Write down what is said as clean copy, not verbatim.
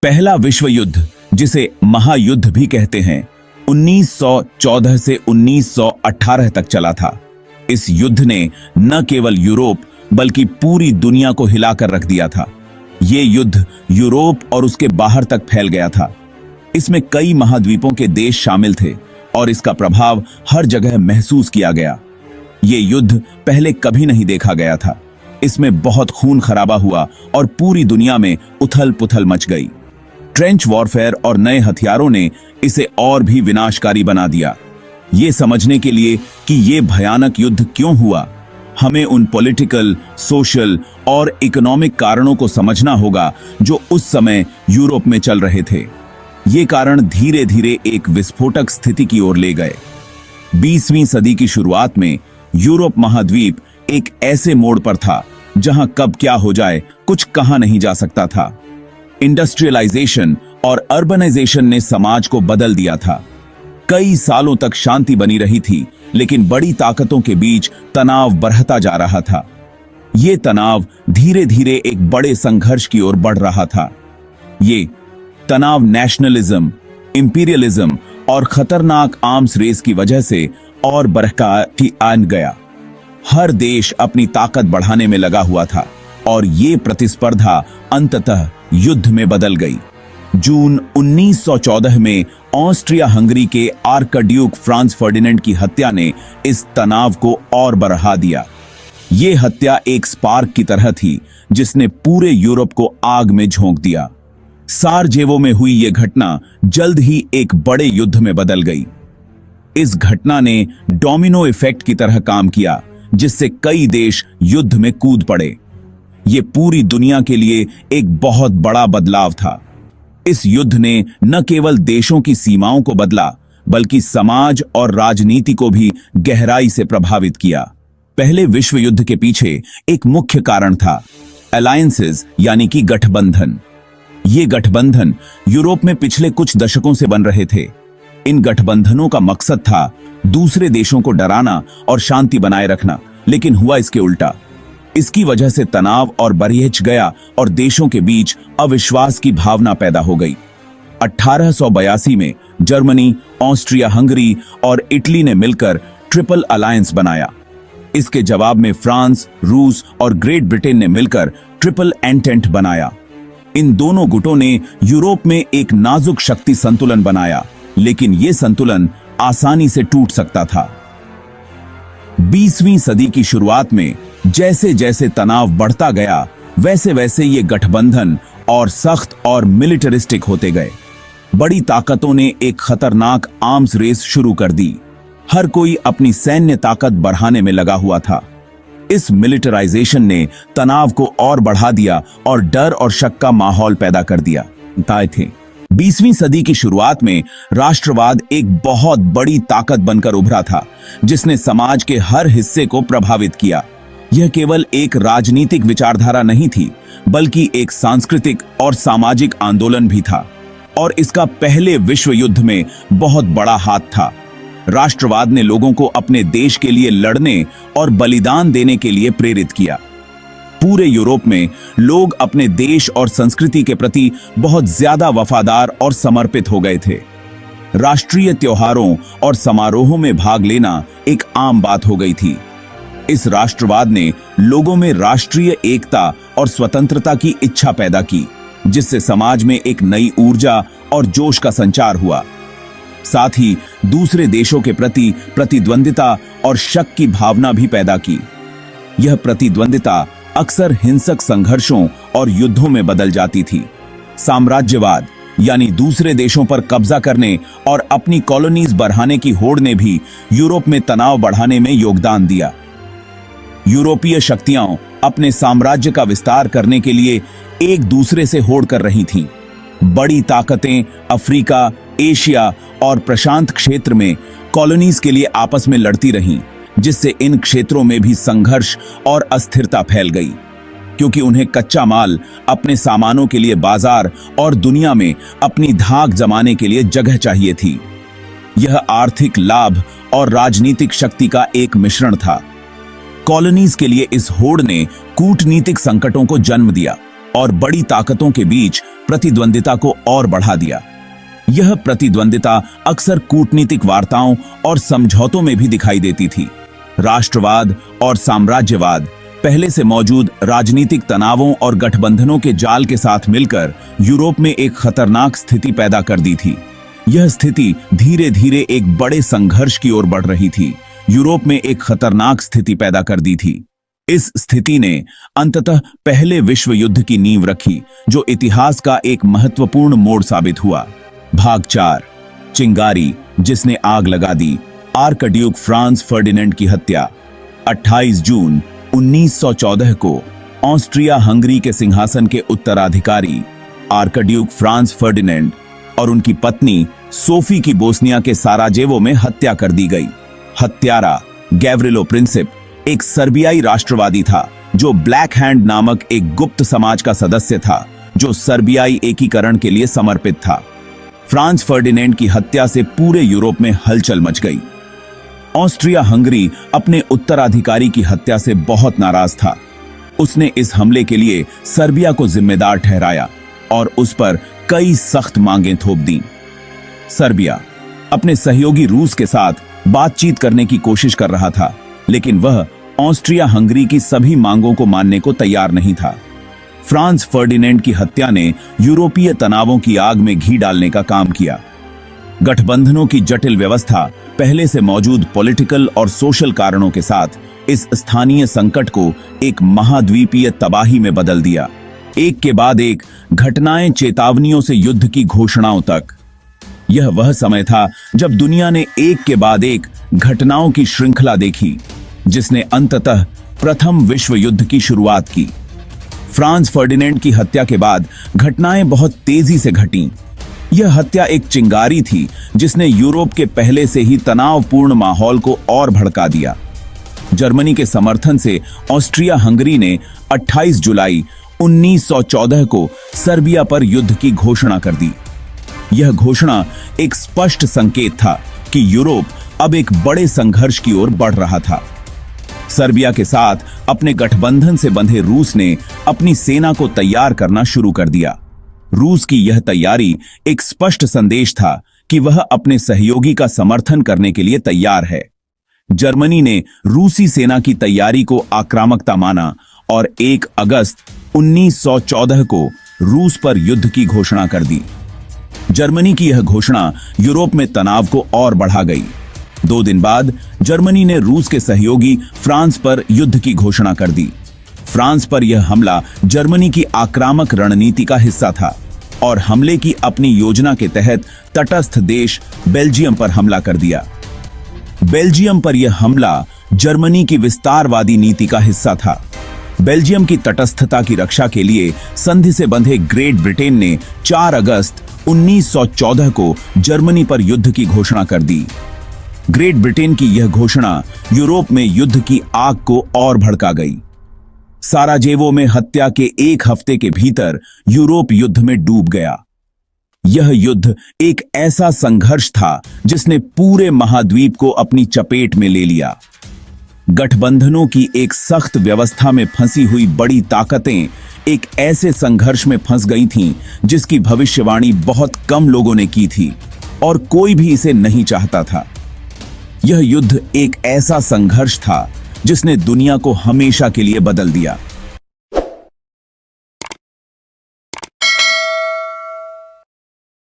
पहला विश्व युद्ध, जिसे महायुद्ध भी कहते हैं, 1914 से 1918 तक चला था। इस युद्ध ने न केवल यूरोप बल्कि पूरी दुनिया को हिलाकर रख दिया था। ये युद्ध यूरोप और उसके बाहर तक फैल गया था। इसमें कई महाद्वीपों के देश शामिल थे और इसका प्रभाव हर जगह महसूस किया गया। ये युद्ध पहले कभी नहीं देखा गया था। इसमें बहुत खून खराबा हुआ और पूरी दुनिया में उथल पुथल मच गई। ट्रेंच वॉरफेयर और नए हथियारों ने इसे और भी विनाशकारी बना दिया। ये समझने के लिए कि ये भयानक युद्ध क्यों हुआ, हमें उन पॉलिटिकल, सोशल और इकोनॉमिक कारणों को समझना होगा जो उस समय यूरोप में चल रहे थे। ये कारण धीरे धीरे एक विस्फोटक स्थिति की ओर ले गए। 20वीं सदी की शुरुआत में यूरोप महाद्वीप एक ऐसे मोड़ पर था जहां कब क्या हो जाए कुछ कहा नहीं जा सकता था। इंडस्ट्रियलाइजेशन और अर्बनाइजेशन ने समाज को बदल दिया था। कई सालों तक शांति बनी रही थी, लेकिन बड़ी ताकतों के बीच तनाव बढ़ता जा रहा था। ये तनाव धीरे धीरे एक बड़े संघर्ष की ओर बढ़ रहा था। ये तनाव नेशनलिज्म, इंपीरियलिज्म और खतरनाक आर्म्स रेस की वजह से और बढ़ता गया। हर देश अपनी ताकत बढ़ाने में लगा हुआ था और ये प्रतिस्पर्धा अंततः युद्ध में बदल गई। जून 1914 में ऑस्ट्रिया हंगरी के आर्कड्यूक फ्रांस फर्डिनेंड की हत्या ने इस तनाव को और बढ़ा दिया। ये हत्या एक स्पार्क की तरह थी जिसने पूरे यूरोप को आग में झोंक दिया। साराजेवो में हुई यह घटना जल्द ही एक बड़े युद्ध में बदल गई। इस घटना ने डोमिनो इफेक्ट की तरह काम किया, जिससे कई देश युद्ध में कूद पड़े। यह पूरी दुनिया के लिए एक बहुत बड़ा बदलाव था। इस युद्ध ने न केवल देशों की सीमाओं को बदला, बल्कि समाज और राजनीति को भी गहराई से प्रभावित किया। पहले विश्व युद्ध के पीछे एक मुख्य कारण था अलायंसेस, यानी कि गठबंधन। ये गठबंधन यूरोप में पिछले कुछ दशकों से बन रहे थे। इन गठबंधनों का मकसद था दूसरे देशों को डराना और शांति बनाए रखना, लेकिन हुआ इसके उल्टा। इसकी वजह से तनाव और बढ़ गया और देशों के बीच अविश्वास की भावना पैदा हो गई। 1882 में जर्मनी, ऑस्ट्रिया हंगरी और इटली ने मिलकर ट्रिपल अलायंस बनाया। इसके जवाब में फ्रांस, रूस और ग्रेट ब्रिटेन ने मिलकर ट्रिपल एंटेंट बनाया। इन दोनों गुटों ने यूरोप में एक नाजुक शक्ति संतुलन बनाया, लेकिन यह संतुलन आसानी से टूट सकता था। 20वीं सदी की शुरुआत में जैसे जैसे तनाव बढ़ता गया, वैसे वैसे ये गठबंधन और सख्त और मिलिटरिस्टिक होते गए। बड़ी ताकतों ने एक खतरनाक आर्म्स रेस शुरू कर दी। हर कोई अपनी सैन्य ताकत बढ़ाने में लगा हुआ था। इस मिलिटराइजेशन ने तनाव को और बढ़ा दिया और डर और शक का माहौल पैदा कर दिया। 20वीं सदी की शुरुआत में राष्ट्रवाद एक बहुत बड़ी ताकत बनकर उभरा था, जिसने समाज के हर हिस्से को प्रभावित किया। यह केवल एक राजनीतिक विचारधारा नहीं थी, बल्कि एक सांस्कृतिक और सामाजिक आंदोलन भी था, और इसका पहले विश्व युद्ध में बहुत बड़ा हाथ था। राष्ट्रवाद ने लोगों को अपने देश के लिए लड़ने और बलिदान देने के लिए प्रेरित किया। पूरे यूरोप में लोग अपने देश और संस्कृति के प्रति बहुत ज्यादा वफादार और समर्पित हो गए थे। राष्ट्रीय त्योहारों और समारोहों में भाग लेना एक आम बात हो गई थी। इस राष्ट्रवाद ने लोगों में राष्ट्रीय एकता और स्वतंत्रता की इच्छा पैदा की, जिससे समाज में एक नई ऊर्जा और जोश का संचार हुआ। साथ ही दूसरे देशों के प्रति प्रतिद्वंदिता और शक की भावना भी पैदा की। यह प्रतिद्वंदिता अक्सर हिंसक संघर्षों और युद्धों में बदल जाती थी। साम्राज्यवाद, यानी दूसरे देशों पर कब्जा करने और अपनी कॉलोनीज बढ़ाने की होड़ ने भी यूरोप में तनाव बढ़ाने में योगदान दिया। यूरोपीय शक्तियां अपने साम्राज्य का विस्तार करने के लिए एक दूसरे से होड़ कर रही थीं। बड़ी ताकतें अफ्रीका, एशिया और प्रशांत क्षेत्र में कॉलोनीज के लिए आपस में लड़ती रहीं, जिससे इन क्षेत्रों में भी संघर्ष और अस्थिरता फैल गई, क्योंकि उन्हें कच्चा माल, अपने सामानों के लिए बाजार और दुनिया में अपनी धाक जमाने के लिए जगह चाहिए थी। यह आर्थिक लाभ और राजनीतिक शक्ति का एक मिश्रण था। कॉलोनीज के लिए इस होड़ ने कूटनीतिक संकटों को जन्म दिया। और बड़ी ताकतों के बीच प्रतिद्वंदिता को और बढ़ा दिया। यह प्रतिद्वंदिता अक्सर कूटनीतिक वार्ताओं और समझौतों में भी दिखाई देती थी। राष्ट्रवाद और साम्राज्यवाद पहले से मौजूद राजनीतिक तनावों और गठबंधनों के जाल के साथ मिलकर यूरोप में एक खतरनाक स्थिति पैदा कर दी थी। यह स्थिति धीरे धीरे एक बड़े संघर्ष की ओर बढ़ रही थी, यूरोप में एक खतरनाक स्थिति पैदा कर दी थी। इस स्थिति ने अंततः पहले विश्व युद्ध की नींव रखी, जो इतिहास का एक महत्वपूर्ण मोड़ साबित हुआ। भाग 4, चिंगारी जिसने आग लगा दी। आर्कड्यूक फ्रांस फर्डिनेंड की हत्या। 28 जून 1914 को ऑस्ट्रिया हंगरी के सिंहासन के उत्तराधिकारी आर्कड्यूक फ्रांस फर्डिनेंड और उनकी पत्नी सोफी की बोस्निया के साराजेवो में हत्या कर दी गई। हत्यारा गैव्रिलो प्रिंसिप एक सर्बियाई राष्ट्रवादी था, जो ब्लैक हैंड नामक एक गुप्त समाज का सदस्य था, जो सर्बियाई एकीकरण के लिए समर्पित था। फ्रांस फर्डिनेंड की हत्या से पूरे यूरोप में हलचल मच गई। ऑस्ट्रिया हंगरी अपने उत्तराधिकारी की हत्या से बहुत नाराज था। उसने इस हमले के लिए सर्बिया को जिम्मेदार ठहराया और उस पर कई सख्त मांगें थोप दी। सर्बिया अपने सहयोगी रूस के साथ बातचीत करने की कोशिश कर रहा था, लेकिन वह ऑस्ट्रिया हंगरी की सभी मांगों को मानने को तैयार नहीं था। फ्रांस फर्डिनेंड की हत्या ने यूरोपीय तनावों की आग में घी डालने का काम किया। गठबंधनों की जटिल व्यवस्था पहले से मौजूद पॉलिटिकल और सोशल कारणों के साथ इस स्थानीय संकट को एक महाद्वीपीय तबाही में बदल दिया। एक के बाद एक घटनाएं, चेतावनियों से युद्ध की घोषणाओं तक। यह वह समय था जब दुनिया ने एक के बाद एक घटनाओं की श्रृंखला देखी, जिसने अंततः प्रथम विश्व युद्ध की शुरुआत की। फ्रांस फर्डिनेंड की हत्या के बाद घटनाएं बहुत तेजी से घटीं। यह हत्या एक चिंगारी थी जिसने यूरोप के पहले से ही तनावपूर्ण माहौल को और भड़का दिया। जर्मनी के समर्थन से ऑस्ट्रिया हंगरी ने 28 जुलाई 1914 को सर्बिया पर युद्ध की घोषणा कर दी। यह घोषणा एक स्पष्ट संकेत था कि यूरोप अब एक बड़े संघर्ष की ओर बढ़ रहा था। सर्बिया के साथ अपने गठबंधन से बंधे रूस ने अपनी सेना को तैयार करना शुरू कर दिया। रूस की यह तैयारी एक स्पष्ट संदेश था कि वह अपने सहयोगी का समर्थन करने के लिए तैयार है। जर्मनी ने रूसी सेना की तैयारी को आक्रामकता माना और 1 अगस्त 1914 को रूस पर युद्ध की घोषणा कर दी। जर्मनी की यह घोषणा यूरोप में तनाव को और बढ़ा गई। 2 दिन बाद जर्मनी ने रूस के सहयोगी फ्रांस पर युद्ध की घोषणा कर दी। फ्रांस पर यह हमला जर्मनी की आक्रामक रणनीति का हिस्सा था और हमले की अपनी योजना के तहत तटस्थ देश बेल्जियम पर हमला कर दिया। बेल्जियम पर यह हमला जर्मनी की विस्तारवादी नीति का हिस्सा था। बेल्जियम की तटस्थता की रक्षा के लिए संधि से बंधे ग्रेट ब्रिटेन ने 4 अगस्त 1914 को जर्मनी पर युद्ध की घोषणा कर दी। ग्रेट ब्रिटेन की यह घोषणा यूरोप में युद्ध की आग को और भड़का गई। साराजेवो में हत्या के 1 हफ्ते के भीतर यूरोप युद्ध में डूब गया। यह युद्ध एक ऐसा संघर्ष था जिसने पूरे महाद्वीप को अपनी चपेट में ले लिया। गठबंधनों की एक सख्त व्यवस्था में फंसी हुई बड़ी ताकतें एक ऐसे संघर्ष में फंस गई थीं जिसकी भविष्यवाणी बहुत कम लोगों ने की थी और कोई भी इसे नहीं चाहता था। यह युद्ध एक ऐसा संघर्ष था जिसने दुनिया को हमेशा के लिए बदल दिया।